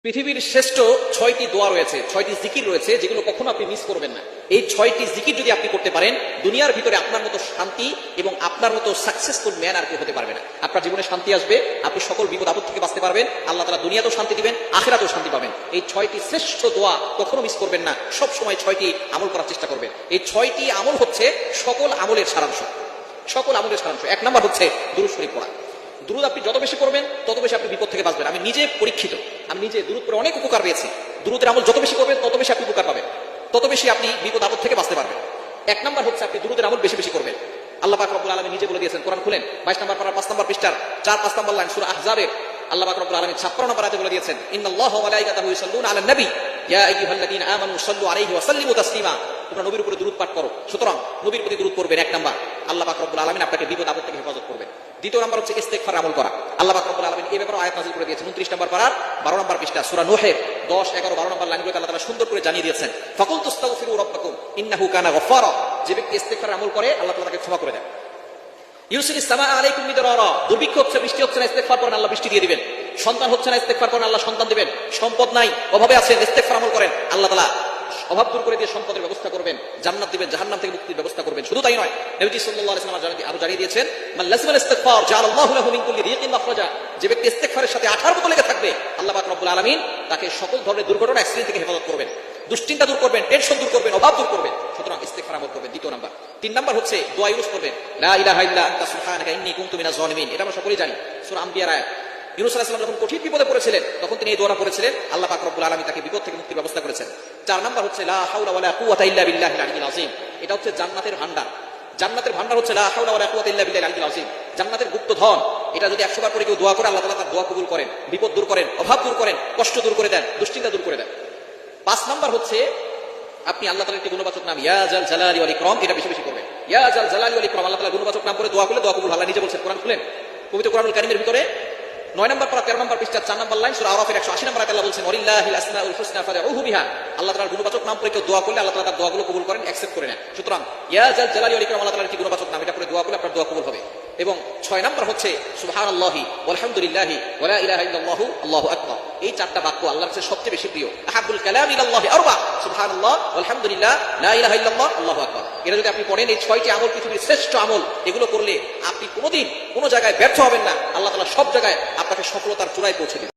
পৃথিবীর শ্রেষ্ঠ 6টি দোয়া রয়েছে, 6টি জিকির রয়েছে, যেগুলো কখনো আপনি মিস করবেন না। এই 6টি জিকির যদি আপনি করতে পারেন, দুনিয়ার ভিতরে আপনার মতো শান্তি এবং আপনার মতো সাকসেসফুল ম্যান আর কেউ হতে পারবে না। আপনার জীবনে শান্তি আসবে, আপনি সকল বিপদ আপদ থেকে বাঁচতে পারবেন, আল্লাহ তাআলা দুনিয়াতেও শান্তি দিবেন, আখিরাতেও শান্তি পাবেন। এই 6টি শ্রেষ্ঠ দোয়া কখনো মিস করবেন না, সব সময় 6টি আমল করার চেষ্টা করবেন। এই 6টি আমল হচ্ছে সকল আমলের সারাংশ। সকল আমলের সারাংশ 1 নাম্বার হচ্ছে দুরূদ শরীফ পড়া। দুরূদ আপনি যত বেশি করবেন তত বেশি আপনি বিপদ থেকে বাঁচবেন। আমি নিজে পরীক্ষিত, আমি নিজে দুরূদ পড়ে অনেক উপকার পেয়েছি। দুরূদের আমল যত বেশি করবেন তত বেশি আপনি উপকার পাবেন, তত বেশি আপনি বিপদ আপদ থেকে বাঁচতে পারবেন। 1 নাম্বার হচ্ছে আপনি দুরূদের আমল বেশি বেশি করবেন। আল্লাহ পাক রব্বুল আলামিন নিজে বলে দিয়েছেন, কোরআন খুলেন 22 নম্বর পারা 5 নম্বর পৃষ্ঠার 4-5 নম্বর লাইন সূরা আহজাবের আল্লাহ পাক রব্বুল আলামিন 56 নম্বর আয়াতে বলে দিয়েছেন, ইন্নাল্লাহা ওয়া মালাইকাতাহু ইউসাল্লুনা আলান নবী ইয়া আইয়ুহাল্লাযীনা আমানু সাল্লু আলাইহি ওয়া সাল্লিমু তাসলিমা। তোমরা নবীর উপরে দুরূদ পাঠ করো। সুতরাং নবীর প্রতি দুরূদ পড়বেন 1 নাম্বার, আল্লাহ পাক রব্বুল আলামিন আপনাকে বিপদ আপদ থেকে হেফাজত করবেন। 2 নাম্বার হচ্ছে ইস্তেগফার আমল করা। আল্লাহ পাক রব্বুল আলামিন এই ব্যাপারে আয়াত নাযিল করে দিয়েছেন 29 নম্বর পারার 12 নম্বর পৃষ্ঠা সূরা নূহের 10, 11, 12 নম্বর লাইনগুলোতে আল্লাহ তাআলা সুন্দর করে জানিয়ে দিয়েছেন, ফাকুল তুস্তাগফিরু রাব্বাকুম ইন্নাহু কানা গফফারা। যে ব্যক্তি ইস্তেগফার আমল করে আল্লাহ তাআলা তাকে ক্ষমা করে দেন। ইউরসিলিস সামাআ আলাইকুম মিদরারা। দুর্ভিক্ষ হচ্ছে, বৃষ্টি হচ্ছে না, ইস্তেগফার করেন আল্লাহ বৃষ্টি দিয়ে দিবেন। সন্তান হচ্ছে না, ইস্তেগফার করেন আল্লাহ সন্তান দিবেন। সম্পদ নাই, অভাবে আছেন, ইস্তেগফার আমল করেন, আল্লাহ তাআলা অভাব দূর করে দিয়ে সম্পদের ব্যবস্থা করবেন, জান্নাত দিবেন, জাহান্নাম থেকে মুক্তির ব্যবস্থা করবেন। শুধু তাই নয়, নবী সাল্লাল্লাহু আলাইহি ওয়াসাল্লাম আরো জানিয়ে দিয়েছেন, মান লাযিমাল ইস্তিগফার জাআলাল্লাহু লাহু মিন কুল্লি রিয়িকিন মাখরাজা। যে ব্যক্তি ইস্তেগফারের সাথে 18 মতো লেগে থাকবে, আল্লাহ পাক রব্বুল আলামিন তাকে সকল ধরনের দুর্ঘটনা, অ্যাক্সিডেন্ট থেকে হেফাজত করবেন, দুশ্চিন্তা দূর করবেন, টেনশন দূর করবেন, অভাব দূর করবেন। সুতরাং ইস্তেগফার আমল করবেন 2 নাম্বার। 3 নাম্বার হচ্ছে দোয়া ইউনুস করবেন, লা ইলাহা ইল্লা আনতা সুবহানাকা ইন্নী কুনতু মিনাজ জালিমিন। এটা আমরা সকলেই জানি, সূরা আম্বিয়ার আয়াত। ইউনুস আলাইহিস সালাম যখন কঠিন বিপদে পড়েছিলেন তখন তিনি এই দোয়াটা করেছিলেন, আল্লাহ পাক রব্বুল আলামিন তাকে বিপদ থেকে মুক্তির ব্যবস্থা করেছেন। 4 নাম্বার হচ্ছে লা হাওলা ওয়ালা কুওয়াতা ইল্লা বিল্লাহিল আলিয়্যিল আযীম। এটা হচ্ছে জান্নাতের ভান্ডার। জান্নাতের ভান্ডার হচ্ছে লা হাওলা ওয়ালা কুওয়াতা ইল্লা বিল্লাহিল আলিয়্যিল আযীম, জান্নাতের গুপ্ত ধন। এটা যদি 100 বার করে কেউ দোয়া করে, আল্লাহ তাআলা তার দোয়া কবুল করেন, বিপদ দূর করেন, অভাব দূর করেন, কষ্ট দূর করে দেন, দুশ্চিন্তা দূর করে দেন। 5 নাম্বার হচ্ছে আপনি আল্লাহ তাআলার একটি গুণবাচক নাম ইয়া জাল জালালি ওয়াল ইকরাম, এটা বেশি বেশি করবেন। ইয়া জাল জালালি ওয়াল ইকরাম, আল্লাহ তাআলার গুণবাচক নাম করে দোয়া করলে দোয়া কবুল। আল্লাহ নিজে বলছেন, কোরআন খুলেন, পবিত্র কোরআনুল কারীমের ভিতরে 9 নম্বর পারা 13 নম্বর পৃষ্ঠা 4 নম্বর লাইন সূরা আরাফের 180 নম্বর আয়াতে আল্লাহ বলছেন, ওয়ালিল্লাহিল আসমাউল হুসনা ফাদউহু বিহা। আল্লাহ তাআলার গুণবাচক নাম করে কেউ দোয়া করলে আল্লাহ তাআলা তার দোয়াগুলো কবুল করেন, অ্যাকসেপ্ট করে নেন। সুতরাং ইয়া জাল জালালি ওয়াল ইকরাম আল্লাহ তাআলার একটি গুণবাচক নাম, এটা করে দোয়া করলে আপনার দোয়া কবুল হবে। এবং 6 নম্বর হচ্ছে সুবহানাল্লাহি ওয়ালহামদুলিল্লাহি ওয়ালা ইলাহা ইল্লাল্লাহু আল্লাহু আকবার। এই 4টা বাক্য আল্লাহর কাছে সবচেয়ে বেশি প্রিয়। আহাব্বুল কালামি ইলাল্লাহি আরবা, সুবহানাল্লাহ ওয়ালহামদুলিল্লাহ লা ইলাহা ইল্লাল্লাহ আল্লাহু আকবার। এটা যদি আপনি পড়েন, এই 6টি আমল পৃথিবীর শ্রেষ্ঠ আমল। এগুলো করলে আপনি কোনোদিন কোনো জায়গায় ব্যর্থ হবেন না। আল্লাহ তাআলা সব জায়গায় আপনাকে সফলতার চূড়ায় পৌঁছে দেবেন।